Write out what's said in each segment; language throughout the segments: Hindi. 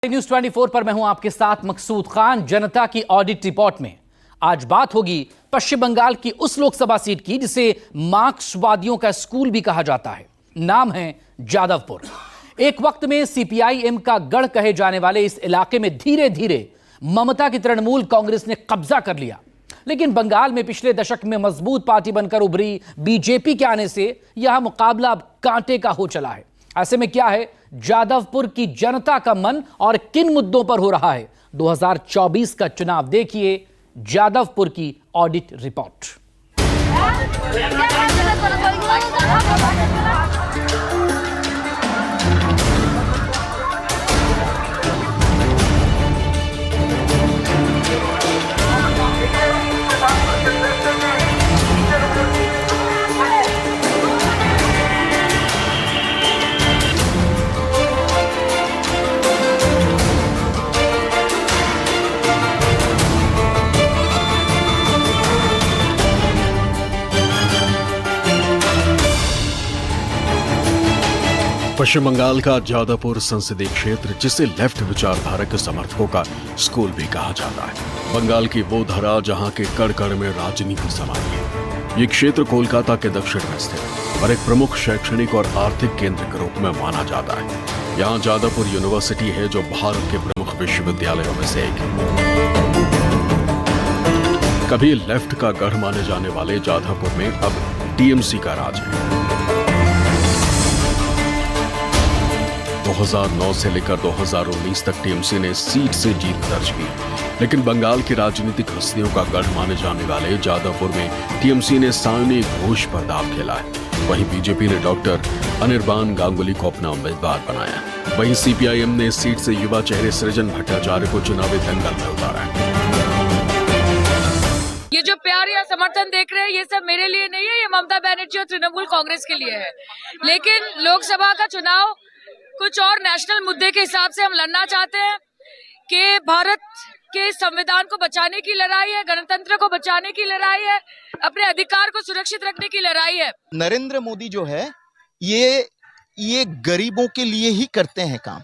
न्यूज 24 पर मैं हूं आपके साथ मकसूद खान। जनता की ऑडिट रिपोर्ट में आज बात होगी पश्चिम बंगाल की उस लोकसभा सीट की जिसे मार्क्सवादियों का स्कूल भी कहा जाता है। नाम है जादवपुर। एक वक्त में सीपीआईएम का गढ़ कहे जाने वाले इस इलाके में धीरे धीरे ममता की तृणमूल कांग्रेस ने कब्जा कर लिया, लेकिन बंगाल में पिछले दशक में मजबूत पार्टी बनकर उभरी बीजेपी के आने से यह मुकाबला अब कांटे का हो चला है। ऐसे में क्या है जादवपुर की जनता का मन और किन मुद्दों पर हो रहा है 2024 का चुनाव? देखिए जादवपुर की ऑडिट रिपोर्ट। पश्चिम बंगाल का जादवपुर संसदीय क्षेत्र, जिसे लेफ्ट विचारधारा के समर्थकों का स्कूल भी कहा जाता है, बंगाल की वो धरा जहां के कण कण में राजनीति समाई है। ये क्षेत्र कोलकाता के दक्षिण में स्थित और एक प्रमुख शैक्षणिक और आर्थिक केंद्र के रूप में माना जाता है। यहाँ जादवपुर यूनिवर्सिटी है जो भारत के प्रमुख विश्वविद्यालयों में से एक है। कभी लेफ्ट का गढ़ माने जाने वाले जादवपुर में अब टीएमसी का राज है। 2009 से लेकर 2019 तक टीएमसी ने सीट से जीत दर्ज की, लेकिन बंगाल की राजनीतिक हस्तियों का गढ़ माने जाने वाले जादवपुर में टीएमसी ने साइनी घोष पर दांव खेला है। वहीं बीजेपी ने डॉक्टर अनिर्बान गांगुली को अपना उम्मीदवार बनाया। वहीं सीपीआईएम ने इस सीट से युवा चेहरे सृजन भट्टाचार्य को चुनावी दंगल में उतारा है। ये जो प्यार या समर्थन देख रहे हैं ये सब मेरे लिए नहीं है, ये ममता बनर्जी और तृणमूल कांग्रेस के लिए है। लेकिन लोकसभा का चुनाव कुछ और नेशनल मुद्दे के हिसाब से हम लड़ना चाहते हैं कि भारत के संविधान को बचाने की लड़ाई है, गणतंत्र को बचाने की लड़ाई है, अपने अधिकार को सुरक्षित रखने की लड़ाई है। नरेंद्र मोदी जो है ये गरीबों के लिए ही करते हैं काम,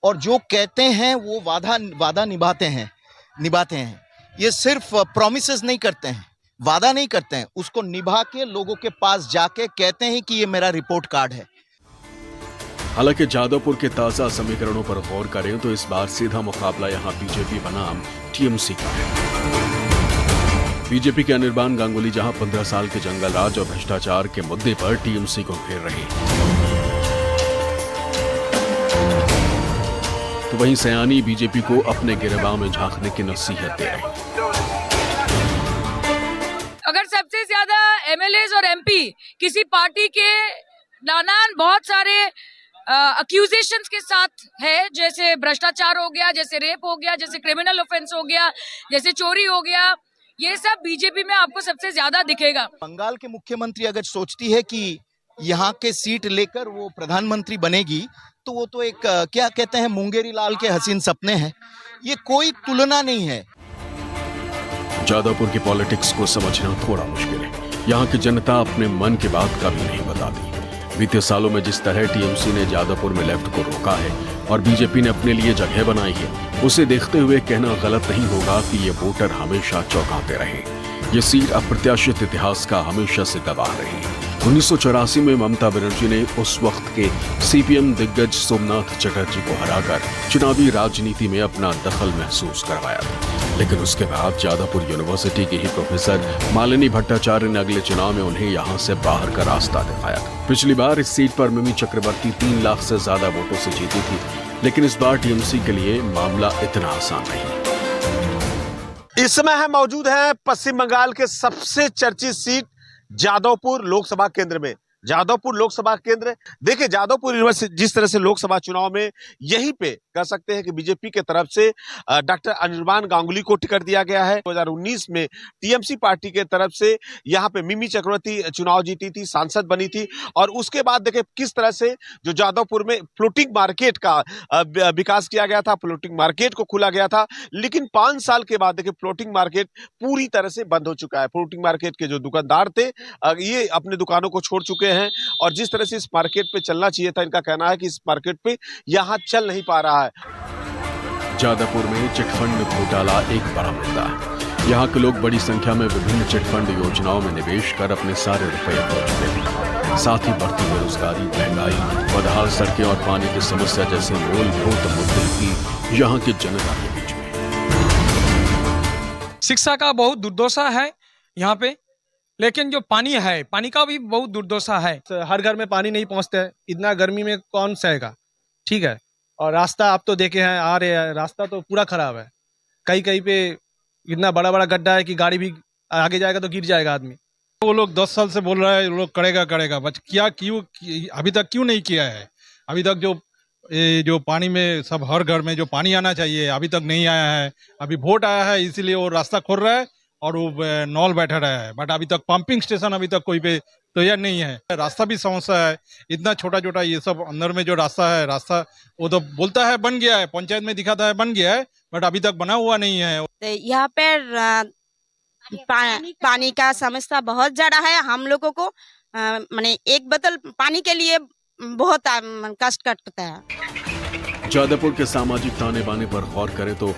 और जो कहते हैं वो वादा निभाते हैं। ये सिर्फ प्रॉमिसेस नहीं करते हैं, वादा नहीं करते हैं, उसको निभा के लोगों के पास जाके कहते हैं कि ये मेरा रिपोर्ट कार्ड है। हालांकि जादवपुर के ताजा समीकरणों पर गौर करें तो इस बार सीधा मुकाबला यहां बीजेपी बनाम टीएमसी का है। बीजेपी के अनिर्बान गांगुली जहां 15 साल के जंगल राज और भ्रष्टाचार के मुद्दे पर टीएमसी को घेर रहे हैं, तो वहीं सयानी बीजेपी को अपने गिरबान में झांकने की नसीहत दे रहे हैं। अगर सबसे ज्यादा एमएलएज और एमपी किसी पार्टी के नानान बहुत सारे अक्यूजेशंस के साथ है, जैसे भ्रष्टाचार हो गया, जैसे रेप हो गया, जैसे क्रिमिनल ऑफेंस हो गया, जैसे चोरी हो गया, ये सब बीजेपी में आपको सबसे ज्यादा दिखेगा। बंगाल के मुख्यमंत्री अगर सोचती है कि यहाँ के सीट लेकर वो प्रधानमंत्री बनेगी, तो वो तो एक क्या कहते हैं मुंगेरी लाल के हसीन सपने हैं। ये कोई तुलना नहीं है। जादवपुर की पॉलिटिक्स को समझना थोड़ा मुश्किल है। यहाँ की जनता अपने मन की बात कभी नहीं बताती। बीते सालों में जिस तरह टीएमसी ने जादवपुर में लेफ्ट को रोका है और बीजेपी ने अपने लिए जगह बनाई है, उसे देखते हुए कहना गलत नहीं होगा कि ये वोटर हमेशा चौंकाते रहे। ये सीट अप्रत्याशित इतिहास का हमेशा से गवाह रही है। 1984 में ममता बनर्जी ने उस वक्त के सीपीएम दिग्गज सोमनाथ चटर्जी को हराकर चुनावी राजनीति में अपना दखल महसूस करवाया था, लेकिन उसके बाद जादवपुर यूनिवर्सिटी के ही प्रोफेसर मालिनी भट्टाचार्य ने अगले चुनाव में उन्हें यहां से बाहर का रास्ता दिखाया था। पिछली बार इस सीट पर मिमी चक्रवर्ती 3 लाख से ज्यादा वोटों से जीती थी, लेकिन इस बार टीएमसी के लिए मामला इतना आसान नहीं। इस समय हम मौजूद हैं पश्चिम बंगाल के सबसे चर्चित सीट जादवपुर लोकसभा केंद्र में। जादवपुर लोकसभा केंद्र, देखिए जादवपुर यूनिवर्सिटी जिस तरह से लोकसभा चुनाव में यहीं पे कह सकते हैं कि बीजेपी के तरफ से डॉक्टर अनिर्बान गांगुली को टिकट दिया गया है। 2019 में टीएमसी पार्टी के तरफ से यहाँ पे मिमी चक्रवर्ती चुनाव जीती थी, सांसद बनी थी, और उसके बाद देखिए किस तरह से जो जादवपुर में फ्लोटिंग मार्केट का विकास किया गया था, फ्लोटिंग मार्केट को खुला गया था। लेकिन 5 साल के बाद देखिए फ्लोटिंग मार्केट पूरी तरह से बंद हो चुका है। फ्लोटिंग मार्केट के जो दुकानदार थे ये अपने दुकानों को छोड़ चुके हैं, और जिस तरह से इस मार्केट पे चलना चाहिए था, इनका कहना है कि इस मार्केट पे यहाँ चल नहीं पा रहा है। जादवपुर में चिटफंड घोटाला एक बड़ा मुद्दा है। यहाँ के लोग बड़ी संख्या में विभिन्न चिटफंड योजनाओं में निवेश कर अपने सारे रुपए खो चुके हैं। साथ ही बढ़ती बेरोजगारी, महंगाई, बदहाल सड़कें और पानी की समस्या जैसे मूलभूत मुद्दे भी यहाँ की जनता के बीच में। शिक्षा का बहुत दुर्दशा है यहाँ पे, लेकिन जो पानी है, पानी का भी बहुत दुर्दशा है। हर घर में पानी नहीं पहुंचता है, इतना गर्मी में कौन सहेगा, ठीक है। और रास्ता आप तो देखे हैं, आ रहे हैं, रास्ता तो पूरा खराब है। कहीं कहीं पे इतना बड़ा बड़ा गड्ढा है कि गाड़ी भी आगे जाएगा तो गिर जाएगा आदमी। वो लोग 10 साल से बोल रहा है, लोग करेगा बट क्या क्यों अभी तक क्यों नहीं किया है? अभी तक जो पानी में सब हर घर में जो पानी आना चाहिए अभी तक नहीं आया है। अभी वोट आया है इसीलिए वो रास्ता खोल रहा है और वो नॉल बैठा रहा है, बट अभी तक पंपिंग स्टेशन अभी तक कोई पे तैयार नहीं है। रास्ता भी समस्या है, इतना छोटा छोटा ये सब अंदर में जो रास्ता है, रास्ता वो तो बोलता है बन गया है, पंचायत में दिखाता है बन गया है, बट अभी तक बना हुआ नहीं है। तो यहाँ पर पानी का समस्या बहुत ज्यादा है। हम लोगों को माने एक बोतल पानी के लिए बहुत कष्ट करता है। जादवपुर के सामाजिक ताने बाने पर गौर करें तो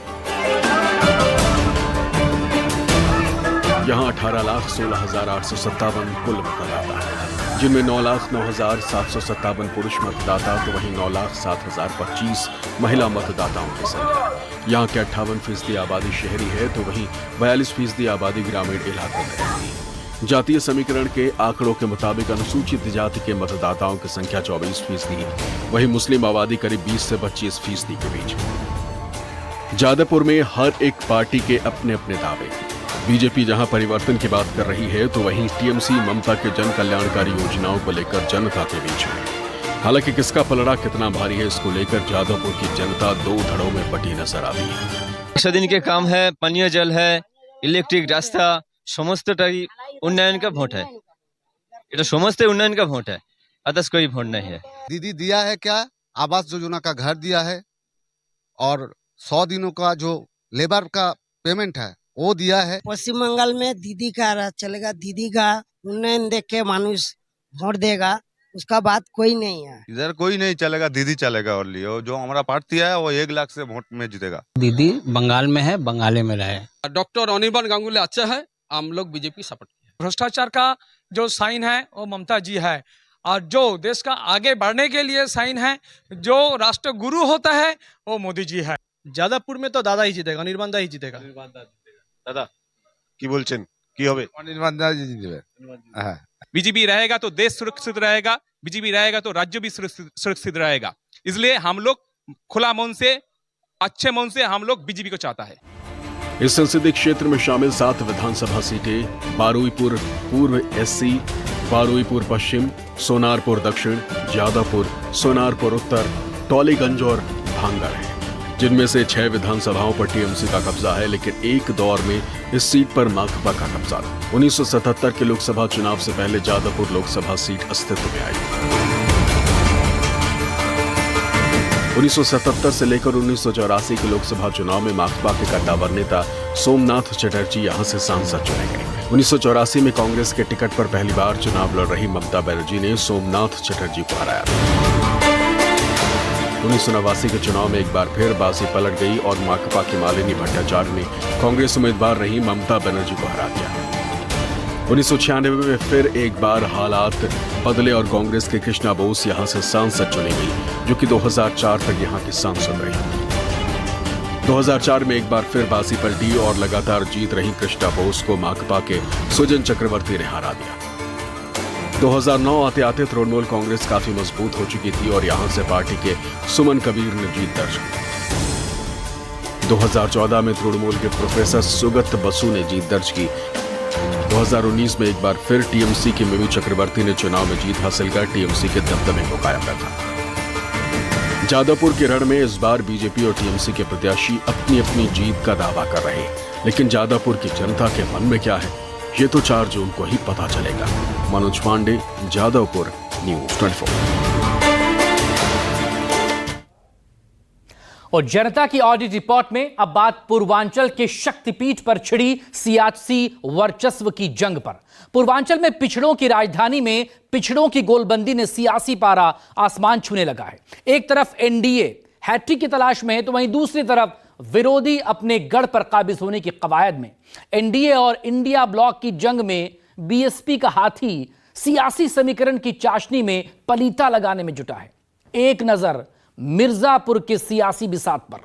यहाँ 18,16,857 कुल मतदाता है, जिनमें 9,09,757 पुरुष मतदाता तो वहीं 9,07,025 महिला मतदाताओं की संख्या। यहाँ के 58% आबादी शहरी है तो वहीं 42% आबादी ग्रामीण इलाकों में रहती है। जातीय समीकरण के आंकड़ों के मुताबिक अनुसूचित जाति के मतदाताओं की संख्या 24% है, वहीं मुस्लिम आबादी करीब 20 से 25% के बीच है। जादवपुर में हर एक पार्टी के अपने अपने दावे। बीजेपी जहां परिवर्तन की बात कर रही है तो वहीं टीएमसी ममता के जन कल्याणकारी योजनाओं को लेकर जनता के बीच है। हालांकि किसका पलड़ा कितना भारी है इसको लेकर जादवपुर की जनता दो धड़ों में बटी नजर आती है। 100 दिन के काम है, पानीय जल है, इलेक्ट्रिक रास्ता, समस्तटाई उन्नयन का वोट है। ये तो समस्त उन्नयन का वोट है, अदर्स कोई वोट नहीं है। दीदी दिया है क्या, आवास योजना का घर दिया है और 100 दिनों का जो लेबर का पेमेंट है वो दिया है। पश्चिम बंगाल में दीदी का राज चलेगा, दीदी का उन्नयन देख के मानुष वोट देगा, उसका बात कोई नहीं है। इधर कोई नहीं चलेगा, दीदी चलेगा। और लियो जो हमारा पार्टी है वो 1 लाख से वोट में जीतेगा। दीदी बंगाल में है, बंगाली में रहे। डॉक्टर अनिर्बान गांगुली अच्छा है, हम लोग बीजेपी सपोर्ट किया। भ्रष्टाचार का जो साइन है वो ममता जी है, और जो देश का आगे बढ़ने के लिए साइन है, जो राष्ट्र गुरु होता है वो मोदी जी है। जादवपुर में तो दादा ही जीतेगा, अनिर्बान दा ही जीतेगा। दादा की बोलছেন কি হবে? अनिर्बान दा जी जीतेगा। बीजेपी रहेगा तो देश सुरक्षित रहेगा, बीजेपी रहेगा तो राज्य भी सुरक्षित रहेगा। इसलिए हम लोग खुला मन से, अच्छे मन से हम लोग बीजेपी को चाहता है। इस संसदीय क्षेत्र में शामिल 7 विधानसभा सीटें बारुईपुर पूर्व एससी, बारुईपुर पश्चिम, सोनारपुर दक्षिण, जादवपुर, सोनारपुर उत्तर, टॉलीगंज और भांगड़ है, जिनमें से 6 विधानसभाओं पर टीएमसी का कब्जा है। लेकिन एक दौर में इस सीट पर माकपा का कब्जा था। 1977 के लोकसभा चुनाव से पहले जादवपुर लोकसभा सीट अस्तित्व में आई। 1977 से लेकर 1984 के लोकसभा चुनाव में माकपा के कद्दावर नेता सोमनाथ चटर्जी यहां से सांसद चुने गए। 1984 में कांग्रेस के टिकट पर पहली बार चुनाव लड़ रही ममता बनर्जी ने सोमनाथ चटर्जी को हराया। 1989 के चुनाव में एक बार फिर बाजी पलट गई और माकपा की मालिनी भट्टाचार्य ने कांग्रेस उम्मीदवार रही ममता बनर्जी को हरा दिया। 1996 में फिर एक बार हालात बदले और कांग्रेस के कृष्णा बोस यहां से सांसद चुनी गई, जो कि 2004 तक यहां की सांसद रही। 2004 में एक बार फिर बाजी पलटी और लगातार जीत रही कृष्णा बोस को माकपा के सुजन चक्रवर्ती ने हरा दिया। 2009 आते आते तृणमूल कांग्रेस काफी मजबूत हो चुकी थी और यहां से पार्टी के सुमन कबीर ने जीत दर्ज की। 2014 में तृणमूल के प्रोफेसर सुगत बसु ने जीत दर्ज की। 2019 में एक बार फिर टीएमसी की मिमी चक्रवर्ती ने चुनाव में जीत हासिल कर टीएमसी के दबदबे को कायम रखा। जादवपुर के रण में इस बार बीजेपी और टीएमसी के प्रत्याशी अपनी अपनी जीत का दावा कर रहे हैं, लेकिन जादवपुर की जनता के मन में क्या है ये तो 4 जून को ही पता चलेगा। मनोज पांडे, जादवपुर, न्यूज़ 24। और जनता की ऑडिट रिपोर्ट में अब बात पूर्वांचल के शक्तिपीठ पर छिड़ी सियासी वर्चस्व की जंग पर। पूर्वांचल में पिछड़ों की राजधानी में पिछड़ों की गोलबंदी ने सियासी पारा आसमान छूने लगा है। एक तरफ एनडीए हैट्रिक की तलाश में है तो वहीं दूसरी तरफ विरोधी अपने गढ़ पर काबिज होने की कवायद में एनडीए और इंडिया ब्लॉक की जंग में बीएसपी का हाथी सियासी समीकरण की चाशनी में पलीता लगाने में जुटा है। एक नजर मिर्जापुर के सियासी बिसात पर।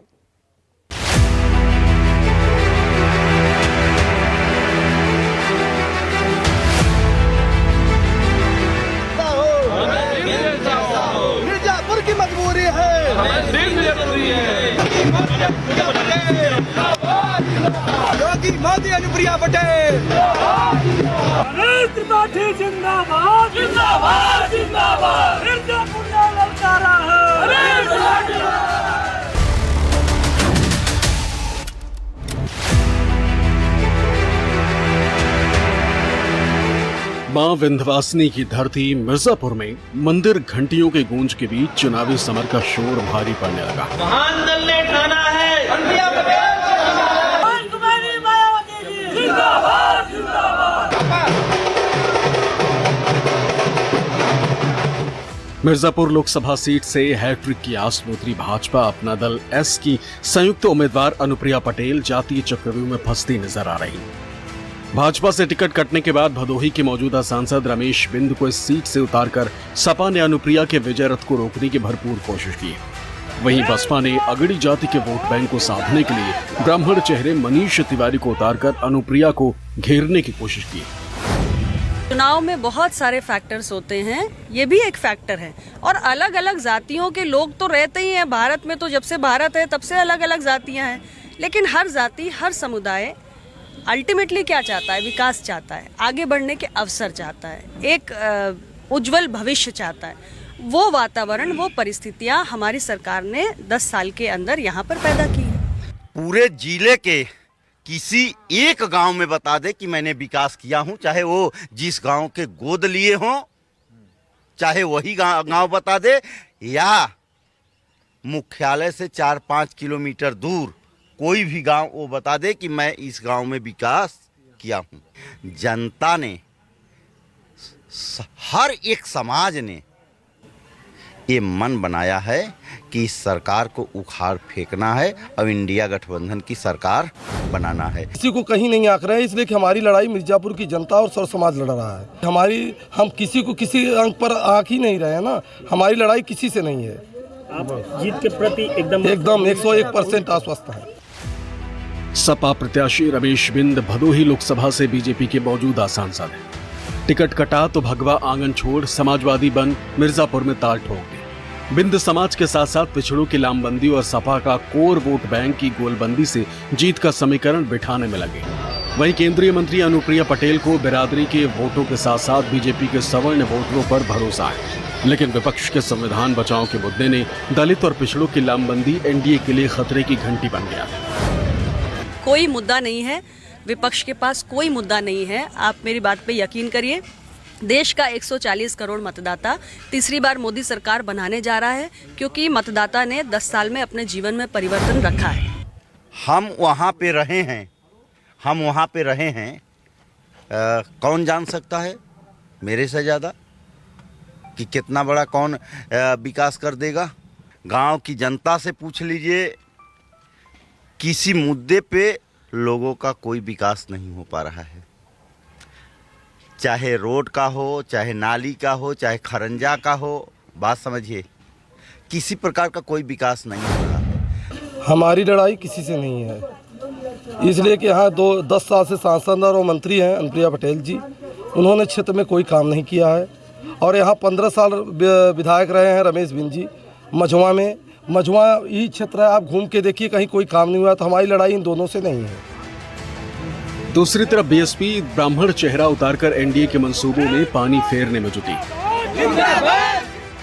मिर्जापुर की मजबूरी है, योगी मोदी अनुप्रिया पटेल त्रिपाठी जिंदाबाद जिंदाबाद जिंदाबाद। मिर्जापुर ने ललकारा है। मां विंध्यवासिनी की धरती मिर्जापुर में मंदिर घंटियों के गूंज के बीच चुनावी समर का शोर भारी पड़ने लगा। महान दल ने ठाना है अनुप्रिया पटेल जिंदाबाद जिंदाबाद। मिर्जापुर लोकसभा सीट से हैट्रिक की आस उतरी भाजपा अपना दल एस की संयुक्त उम्मीदवार अनुप्रिया पटेल जातीय चक्रव्यूह में फंसती नजर आ रही। भाजपा से टिकट कटने के बाद भदोही के मौजूदा सांसद रमेश बिंद को इस सीट से उतारकर सपा ने अनुप्रिया के विजय रथ को रोकने की भरपूर कोशिश की। वहीं बसपा ने अगड़ी जाति के वोट बैंक को साधने के लिए ब्राह्मण चेहरे मनीष तिवारी को उतारकर अनुप्रिया को घेरने की कोशिश की। चुनाव में बहुत सारे फैक्टर्स होते हैं, ये भी एक फैक्टर है। और अलग अलग जातियों के लोग तो रहते ही हैं भारत में, तो जब से भारत है तब से अलग अलग जातियां हैं। लेकिन हर जाति, हर समुदाय अल्टीमेटली क्या चाहता है? विकास चाहता है, आगे बढ़ने के अवसर चाहता है, एक उज्जवल भविष्य चाहता है। वो वातावरण, वो परिस्थितियां हमारी सरकार ने 10 साल के अंदर यहाँ पर पैदा की है। पूरे जिले के किसी एक गांव में बता दे कि मैंने विकास किया हूं, चाहे वो जिस गांव के गोद लिए हों, चाहे वही गांव बता दे, या मुख्यालय से 4-5 किलोमीटर दूर कोई भी गांव वो बता दे कि मैं इस गांव में विकास किया हूं। जनता ने, हर एक समाज ने ये मन बनाया है कि इस सरकार को उखाड़ फेंकना है और इंडिया गठबंधन की सरकार बनाना है। किसी को कहीं नहीं आंक रहे हैं, इसलिए कि हमारी लड़ाई मिर्जापुर की जनता और सर्व समाज लड़ रहा है। हम किसी को किसी अंक पर आंक ही नहीं रहे हैं ना, हमारी लड़ाई किसी से नहीं है। आप जीत के प्रति एकदम 101% आश्वस्त है। सपा प्रत्याशी रमेश बिंद भदोही लोकसभा से बीजेपी के मौजूदा सांसद हैं। टिकट कटा तो भगवा आंगन छोड़ समाजवादी बन मिर्जापुर में ताल ठोक गए। बिंद समाज के साथ साथ पिछड़ों की लामबंदी और सपा का कोर वोट बैंक की गोलबंदी से जीत का समीकरण बिठाने में लगे। वहीं केंद्रीय मंत्री अनुप्रिया पटेल को बिरादरी के वोटों के साथ साथ बीजेपी के सवर्ण वोटरों पर भरोसा है। लेकिन विपक्ष के संविधान बचाओ के मुद्दे ने दलित और पिछड़ों की लामबंदी एनडीए के लिए खतरे की घंटी बन गया। कोई मुद्दा नहीं है, विपक्ष के पास कोई मुद्दा नहीं है। आप मेरी बात पे यकीन करिए। देश का 140 करोड़ मतदाता तीसरी बार मोदी सरकार बनाने जा रहा है, क्योंकि मतदाता ने 10 साल में अपने जीवन में परिवर्तन रखा है। हम वहाँ पे रहे हैं, कौन जान सकता है मेरे से ज़्यादा कि कितना बड़ा कौन विकास कर देगा। गांव की जनता से पूछ लीजिए, किसी मुद्दे पे लोगों का कोई विकास नहीं हो पा रहा है। चाहे रोड का हो, चाहे नाली का हो, चाहे खरंजा का हो, बात समझिए, किसी प्रकार का कोई विकास नहीं हो रहा है। हमारी लड़ाई किसी से नहीं है, इसलिए कि यहाँ 10 साल से सांसद और मंत्री हैं अनुप्रिया पटेल जी, उन्होंने क्षेत्र में कोई काम नहीं किया है। और यहाँ 15 साल विधायक रहे हैं रमेश बिंद जी मझुआ में। मझुआ यही क्षेत्र है, आप घूम के देखिए, कहीं कोई काम नहीं हुआ। तो हमारी लड़ाई इन दोनों से नहीं है। दूसरी तरफ बीएसपी ब्राह्मण चेहरा उतारकर एनडीए के मंसूबों में पानी फेरने में जुटी।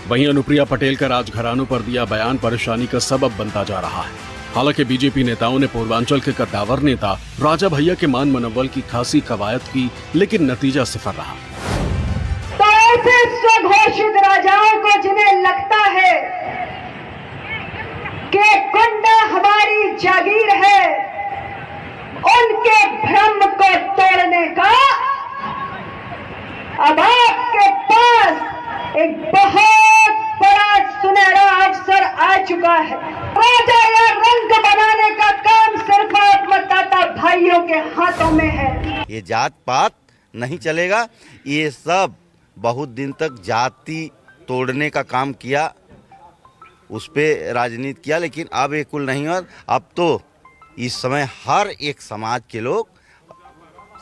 वहीं अनुप्रिया पटेल का राजघरानों पर दिया बयान परेशानी का सबब बनता जा रहा है। हालांकि बीजेपी नेताओं ने पूर्वांचल के कद्दावर नेता राजा भैया के मान मनोबल की खासी कवायद की, लेकिन नतीजा सिफर रहा। तो ऐसे स्वघोषित राजाओं को जिन्हें लगता है कि गुंडा हमारी जागीर है, उनके भ्रम को तोड़ने का अब आपके पास एक बहुत बड़ा सुनहरा अवसर आ चुका है। राजा या रंग बनाने का हाथों में है। ये जात पात नहीं चलेगा। ये सब बहुत दिन तक जाति तोड़ने का काम किया, उस पे राजनीति किया, लेकिन अब ये कुल नहीं हुआ। अब तो इस समय हर एक समाज के लोग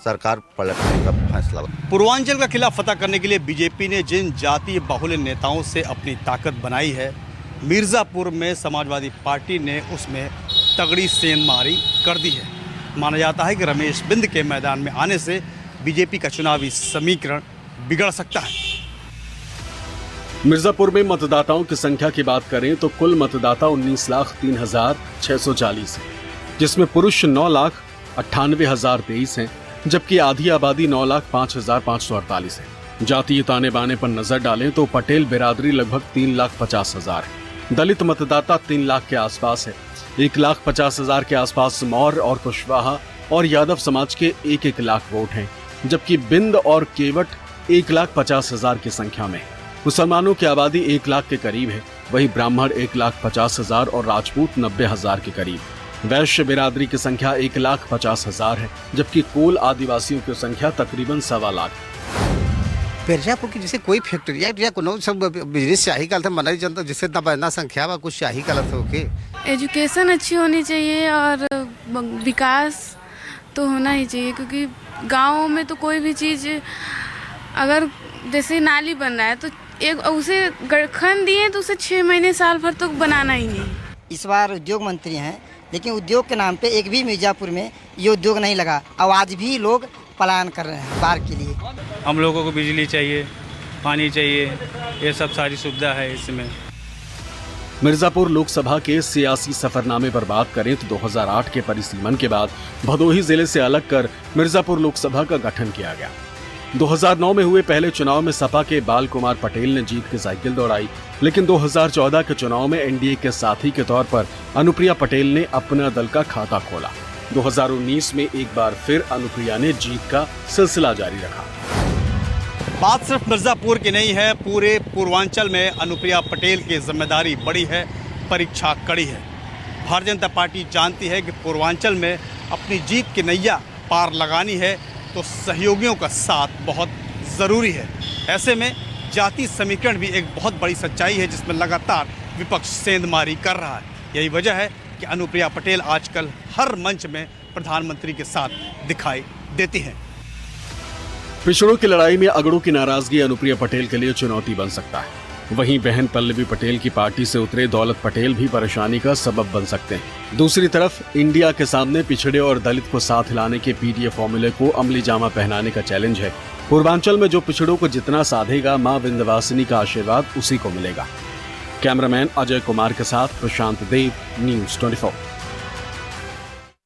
सरकार पलटने का फैसला। पूर्वांचल का किला फतह करने के लिए बीजेपी ने जिन जातीय बाहुल्य नेताओं से अपनी ताकत बनाई है, मिर्ज़ापुर में समाजवादी पार्टी ने उसमें तगड़ी सेंधमारी कर दी है। माना जाता है कि रमेश बिंद के मैदान में आने से बीजेपी का चुनावी समीकरण बिगड़ सकता है। मिर्जापुर में मतदाताओं की संख्या की बात करें तो कुल मतदाता 19,03,640 है, जिसमें पुरुष 9,98,023 हैं, जबकि आधी आबादी 9,05,548 है। जातीय ताने बाने पर नजर डालें तो पटेल बिरादरी लगभग 3,50,000 है। दलित मतदाता 3 लाख के आसपास है। 1,50,000 के आसपास मौर्य और कुशवाहा और यादव समाज के 1-1 लाख वोट हैं, जबकि बिंद और केवट 1,50,000 की संख्या में। मुसलमानों की आबादी 1 लाख के करीब है, वहीं ब्राह्मण 1,50,000 और राजपूत 90,000 के करीब। वैश्य बिरादरी की संख्या 1,50,000 है, जबकि कोल आदिवासियों की संख्या तकरीबन 1.25 लाख। मिर्जापुर की जैसे कोई फैक्ट्री या कोनो सब बिजनेस शाही काल मनाई जनता जिससे इतना बढ़ना संख्या में कुछ शाही काल होके। एजुकेशन अच्छी होनी चाहिए और विकास तो होना ही चाहिए, क्योंकि गाँव में तो कोई भी चीज़ अगर जैसे नाली बन रहा है तो एक उसे खन दिए तो उसे 6 महीने साल भर तो बनाना ही नहीं। इस बार उद्योग मंत्री हैं, लेकिन उद्योग के नाम पे एक भी मिर्जापुर में ये उद्योग नहीं लगा और आज भी लोग पलायन कर रहे हैं बाहर के लिए। हम लोगों को बिजली चाहिए, पानी चाहिए, ये सब सारी सुविधा है इसमें। मिर्जापुर लोकसभा के सियासी सफरनामे पर बात करें तो 2008 के परिसीमन के बाद भदोही जिले से अलग कर मिर्जापुर लोकसभा का गठन किया गया। 2009 में हुए पहले चुनाव में सपा के बाल कुमार पटेल ने जीत की साइकिल दौड़ाई, लेकिन 2014 के चुनाव में एनडीए के साथी के तौर पर अनुप्रिया पटेल ने अपना दल का खाता खोला। 2019 में एक बार फिर अनुप्रिया ने जीत का सिलसिला जारी रखा। बात सिर्फ मिर्जापुर की नहीं है, पूरे पूर्वांचल में अनुप्रिया पटेल की जिम्मेदारी बड़ी है, परीक्षा कड़ी है। भारतीय जनता पार्टी जानती है कि पूर्वांचल में अपनी जीत की नैया पार लगानी है तो सहयोगियों का साथ बहुत ज़रूरी है। ऐसे में जाति समीकरण भी एक बहुत बड़ी सच्चाई है जिसमें लगातार विपक्ष सेंधमारी कर रहा है। यही वजह है कि अनुप्रिया पटेल आजकल हर मंच में प्रधानमंत्री के साथ दिखाई देती हैं। पिछड़ों की लड़ाई में अगड़ों की नाराजगी अनुप्रिया पटेल के लिए चुनौती बन सकता है। वहीं बहन पल्लवी पटेल की पार्टी से उतरे दौलत पटेल भी परेशानी का सबब बन सकते हैं। दूसरी तरफ इंडिया के सामने पिछड़े और दलित को साथ लाने के पीडीए फॉर्मूले को अमली जामा पहनाने का चैलेंज है। पूर्वांचल में जो पिछड़ों को जितना साधेगा, मां विंध्यवासिनी का आशीर्वाद उसी को मिलेगा। कैमरामैन अजय कुमार के साथ प्रशांत देव, न्यूज़ 24।